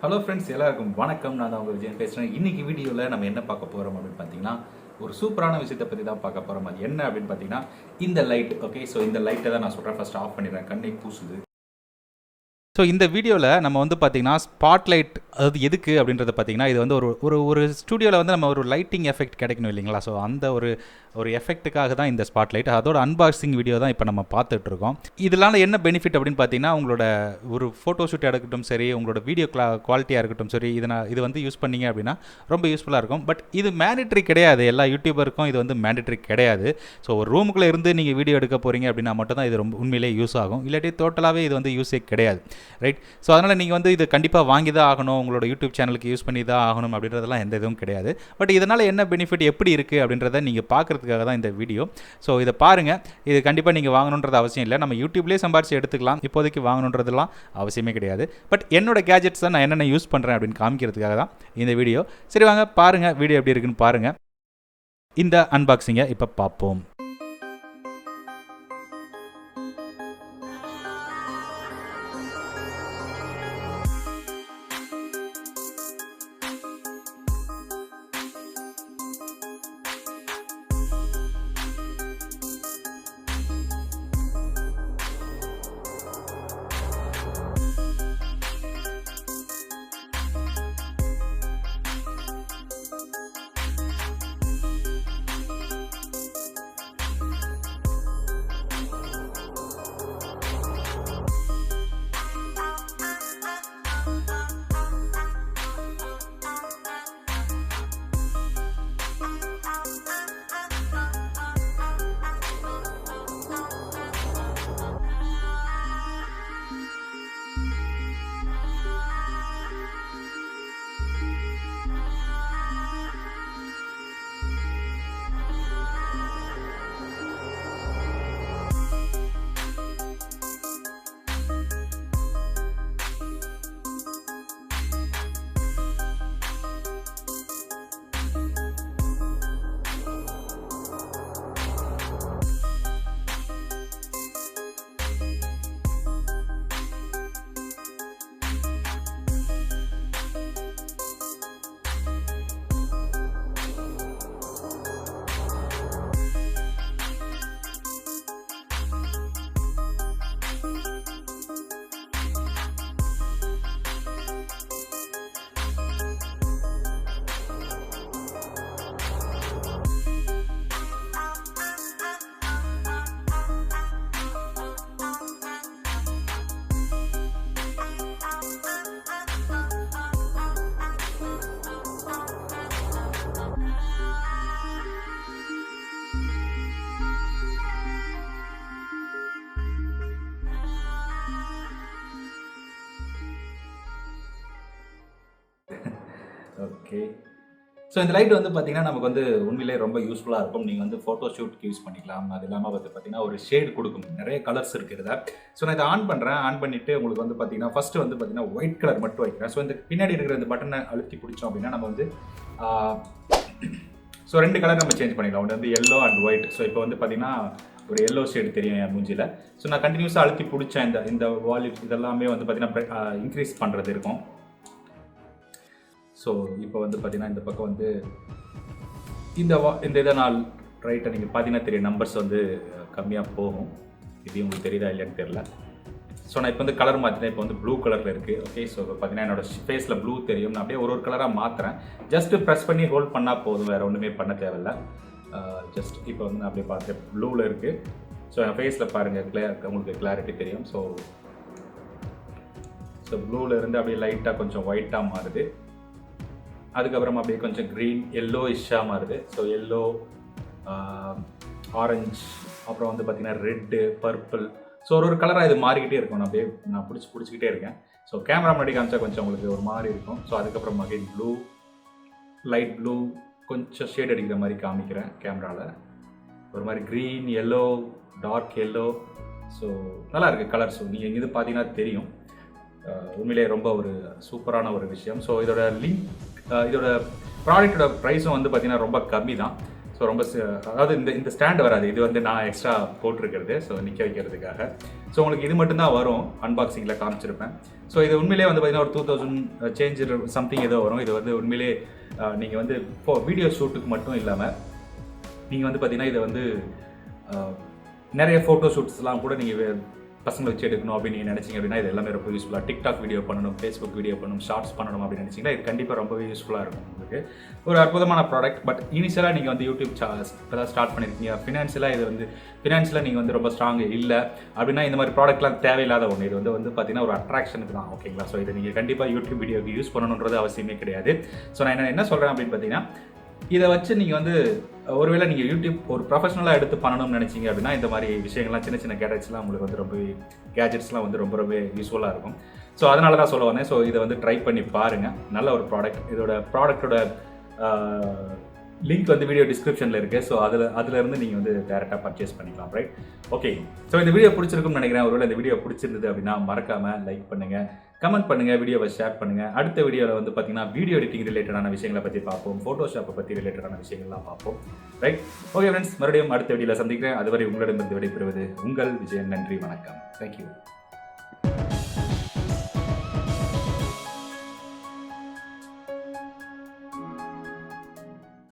Hello friends, எல்லாருக்கும் வணக்கம். நான் தான் உங்கள் விஜயன் பேசுகிறேன். இன்றைக்கி வீடியோவில் நம்ம என்ன பார்க்க போகிறோம் அப்படின்னு பார்த்தீங்கன்னா, ஒரு சூப்பரான விஷயத்தை பற்றி தான் பார்க்க போகிறோம். அது என்ன அப்படின்னு பார்த்தீங்கன்னா, இந்த லைட். ஓகே, ஸோ இந்த லைட்டை தான் நான் சொல்கிறேன். ஃபஸ்ட் ஆஃப் பண்ணிடுறேன், கண்ணை கூசுது. ஸோ இந்த வீடியோவில் நம்ம வந்து பார்த்திங்கன்னா ஸ்பாட்லைட், அதாவது எதுக்கு அப்படின்றத பார்த்திங்கன்னா, இது வந்து ஒரு ஸ்டூடியோவில் வந்து நம்ம ஒரு லைட்டிங் எஃபெக்ட் கிடைக்கணும் இல்லைங்களா? ஸோ அந்த ஒரு எஃபெக்ட்டுக்காக தான் இந்த ஸ்பாட்லைட். அதோட அன்பாக்சிங் வீடியோ தான் இப்போ நம்ம பார்த்துட்ருக்கோம். இதனால் என்ன பெனிஃபிட் அப்படின்னு பார்த்தீங்கன்னா, உங்களோட ஒரு ஃபோட்டோஷூட்டாக இருக்கட்டும் சரி, உங்களோட வீடியோ குவாலிட்டியாக இருக்கட்டும் சரி, இது வந்து யூஸ் பண்ணிங்க அப்படின்னா ரொம்ப யூஸ்ஃபுல்லாக இருக்கும். பட் இது மேண்டட்ரி கிடையாது. எல்லா யூடியூபருக்கும் இது வந்து மேண்டட்ரி கிடையாது. ஸோ ஒரு ரூமுக்குள்ளே இருந்து நீங்கள் வீடியோ எடுக்க போகிறீங்க அப்படின்னா மட்டும் தான் இது ரொம்ப உண்மையிலே யூஸ் ஆகும். இல்லாட்டி டோட்டலாகவே இது வந்து யூஸே கிடையாது, ரைட்? ஸோ அதனால் நீங்கள் வந்து இது கண்டிப்பாக வாங்கி தான் ஆகணும், உங்களோட யூடியூப் சேனலுக்கு யூஸ் பண்ணி தான் ஆகணும் அப்படின்றதெல்லாம் எந்த இதுவும் கிடையாது. பட் இதனால் என்ன பெனிஃபிட், எப்படி இருக்குது அப்படின்றத நீங்கள் பார்க்குறதுக்காக தான் இந்த வீடியோ. ஸோ இதை பாருங்கள். இது கண்டிப்பாக நீங்கள் வாங்கணுன்றது அவசியம் இல்லை. நம்ம யூடியூப்லேயே சம்பாரிச்சு எடுத்துக்கலாம். இப்போதைக்கு வாங்கணுன்றதுலாம் அவசியமே கிடையாது. பட் என்னோட கேஜெட்ஸ் தான் நான் என்னென்ன யூஸ் பண்ணுறேன் அப்படின்னு காமிக்கிறதுக்காக தான் இந்த வீடியோ. சரி, வாங்க பாருங்கள், வீடியோ எப்படி இருக்குன்னு பாருங்கள். இந்த அன்பாக்சிங்கை இப்போ பார்ப்போம். ஓகே, ஸோ இந்த லைட் வந்து பார்த்தீங்கன்னா நமக்கு வந்து உண்மையிலே ரொம்ப யூஸ்ஃபுல்லாக இருக்கும். நீங்கள் வந்து ஃபோட்டோ ஷூட்க்கு யூஸ் பண்ணிக்கலாம். அது இல்லாமல் வந்து பார்த்தீங்கன்னா ஒரு ஷேட் கொடுக்கும். நிறைய கலர்ஸ் இருக்கிறத. ஸோ நான் இதை ஆன் பண்ணுறேன். ஆன் பண்ணிவிட்டு உங்களுக்கு வந்து பார்த்தீங்கன்னா ஃபஸ்ட்டு வந்து பார்த்தீங்கன்னா ஒயிட் கலர் மட்டும் வைக்கிறேன். ஸோ இந்த பின்னாடி இருக்கிற இந்த பட்டனை அழுத்தி பிடிச்சோம் அப்படின்னா நம்ம வந்து ஸோ 2 கலர் நம்ம சேஞ்ச் பண்ணிக்கலாம். ஒன்று வந்து எல்லோ அண்ட் ஒயிட். ஸோ இப்போ வந்து பார்த்தீங்கன்னா ஒரு எல்லோ ஷேடு தெரியும் என் மூஞ்சியில். ஸோ நான் கண்டினியூஸாக அழுத்தி பிடிச்சேன். இந்த வால்யூம் இதெல்லாமே வந்து பார்த்தீங்கன்னா இன்க்ரீஸ் பண்ணுறது இருக்கும். ஸோ இப்போ வந்து பார்த்தீங்கன்னா இந்த பக்கம் வந்து இந்த இதை நான் ரைட்டை நீங்கள் பார்த்தீங்கன்னா தெரியும், நம்பர்ஸ் வந்து கம்மியாக போகும். இது உங்களுக்கு தெரியுதா இல்லையான்னு தெரியல. ஸோ நான் இப்போ வந்து கலர் மாற்றினேன். இப்போ வந்து ப்ளூ கலரில் இருக்குது. ஓகே, ஸோ இப்போ பார்த்தீங்கன்னா என்னோட ஃபேஸில் ப்ளூ தெரியும். நான் அப்படியே ஒரு கலராக மாற்றுறேன். ஜஸ்ட்டு ப்ரெஸ் பண்ணி ஹோல்ட் பண்ணால் போதும், வேறு ஒன்றுமே பண்ண தேவையில்லை. ஜஸ்ட் இப்போ வந்து நான் அப்படியே பார்க்குறேன், ப்ளூவில் இருக்குது. ஸோ என் ஃபேஸில் பாருங்கள், உங்களுக்கு கிளாரிட்டி தெரியும். ஸோ ப்ளூவில் இருந்து அப்படியே லைட்டாக கொஞ்சம் ஒயிட்டாக மாறுது. அதுக்கப்புறம் அப்படியே கொஞ்சம் க்ரீன் எல்லோ இஷ்ஷாக மாறுது. ஸோ எல்லோ, ஆரஞ்சு, அப்புறம் வந்து பார்த்திங்கன்னா ரெட்டு, பர்பிள். ஸோ ஒரு கலராக இது மாறிக்கிட்டே இருக்கும். நான் பிடிச்சிக்கிட்டே இருக்கேன். ஸோ கேமரா முன்னாடி காமிச்சா கொஞ்சம் உங்களுக்கு ஒரு மாதிரி இருக்கும். ஸோ அதுக்கப்புறம் அகைன் ப்ளூ, லைட் ப்ளூ, கொஞ்சம் ஷேட் அடிக்கிற மாதிரி காமிக்கிறேன் கேமராவில். ஒரு மாதிரி green, yellow, dark yellow. So நல்லா இருக்குது கலர். ஸோ நீங்கள் எங்கேருந்து பார்த்தீங்கன்னா தெரியும். உண்மையிலே ரொம்ப ஒரு சூப்பரான ஒரு விஷயம். ஸோ இதோட ப்ராடக்டோட ப்ரைஸும் வந்து பார்த்திங்கன்னா ரொம்ப கம்மி தான். ஸோ ஸோ ரொம்ப அதாவது இந்த ஸ்டாண்ட் வராது, இது வந்து நான் எக்ஸ்ட்ரா போட்டிருக்கிறது, ஸோ நிற்க வைக்கிறதுக்காக. ஸோ உங்களுக்கு இது மட்டும்தான் வரும், அன்பாக்சிங்கில் காமிச்சிருப்பேன். ஸோ இது உண்மையிலே வந்து பார்த்தீங்கன்னா ஒரு 2000 சேஞ்ச் சம்திங் ஏதோ வரும். இது வந்து உண்மையிலே நீங்கள் வந்து இப்போ வீடியோ ஷூட்டுக்கு மட்டும் இல்லாமல் நீங்கள் வந்து பார்த்தீங்கன்னா இதை வந்து நிறைய ஃபோட்டோ ஷூட்ஸ்லாம் கூட நீங்கள் பசங்களை வச்சு எடுக்கணும் அப்படின்னு நீங்கள் நினச்சிங்க அப்படின்னா இது எல்லாமே ரொம்ப யூஸ்ஃபுல்லாக. டிக்டாக் வீடியோ பண்ணணும், ஃபேஸ்புக் வீடியோ பண்ணணும், ஷார்ட்ஸ் பண்ணணும் அப்படின்னு நினச்சிங்கன்னா இது கண்டிப்பாக ரொம்பவே யூஸ்ஃபுல்லாக இருக்கும் உங்களுக்கு. ஒரு அற்புதமான ப்ராடக்ட். பட் இனிஷியலாக நீங்கள் வந்து யூடியூப் இப்போ தான் ஸ்டார்ட் பண்ணியிருக்கீங்க, ஃபினான்ஷியலாக நீங்கள் வந்து ரொம்ப ஸ்ட்ராங் இல்லை அப்படின்னா இந்த மாதிரி ப்ராடக்ட்லாம் தேவையில்லாத ஒன்று. இது வந்து பார்த்தீங்கன்னா ஒரு அட்ராக்ஷனுக்கு தான், ஓகேங்களா? ஸோ இதை நீங்கள் கண்டிப்பாக யூடியூப் வீடியோக்கு யூஸ் பண்ணணுன்றது அவசியமே கிடையாது. ஸோ நான் என்ன சொல்கிறேன் அப்படின்னு பார்த்தீங்கன்னா, இதை வச்சு நீங்கள் வந்து ஒருவேளை நீங்கள் யூடியூப் ஒரு ப்ரொஃபஷனலாக எடுத்து பண்ணணும்னு நினச்சிங்க அப்படின்னா இந்த மாதிரி விஷயங்கள்லாம் சின்ன சின்ன கேஜெட்ஸ்லாம் உங்களுக்கு வந்து கேஜெட்ஸ்லாம் வந்து ரொம்பவே யூஸ்ஃபுல்லாக இருக்கும். ஸோ அதனால தான் சொல்ல வந்தேன். ஸோ இதை வந்து ட்ரை பண்ணி பாருங்கள், நல்ல ஒரு ப்ராடக்ட். இதோட ப்ராடக்டோட லிங்க் வந்து வீடியோ டிஸ்கிரிப்ஷனில் இருக்குது. ஸோ அதுலேருந்து நீங்கள் வந்து டேரெக்டாக பர்ச்சேஸ் பண்ணிக்கலாம், ரைட்? ஓகே, ஸோ இந்த வீடியோ பிடிச்சிருக்குன்னு நினைக்கிறேன். ஒருவேளை இந்த வீடியோ பிடிச்சிருந்தது அப்படின்னா மறக்காமல் லைக் பண்ணுங்கள், கமெண்ட் பண்ணுங்கள், வீடியோவை ஷேர் பண்ணுங்கள். அடுத்த வீடியோவில் வந்து பார்த்தீங்கன்னா வீடியோ எடிட்டிங் ரிலேட்டடான விஷயங்களை பற்றி பார்ப்போம், ஃபோட்டோஷாப்பை பற்றி ரிலேட்டடான விஷயங்கள்லாம் பார்ப்போம், ரைட்? ஓகே ஃப்ரெண்ட்ஸ், மறுபடியும் அடுத்த வீடியோவில் சந்திக்கிறேன். அதுவரை உங்களிடமிருந்து விடைபெறுவது உங்கள் விஜயன். நன்றி, வணக்கம், தேங்க்யூ.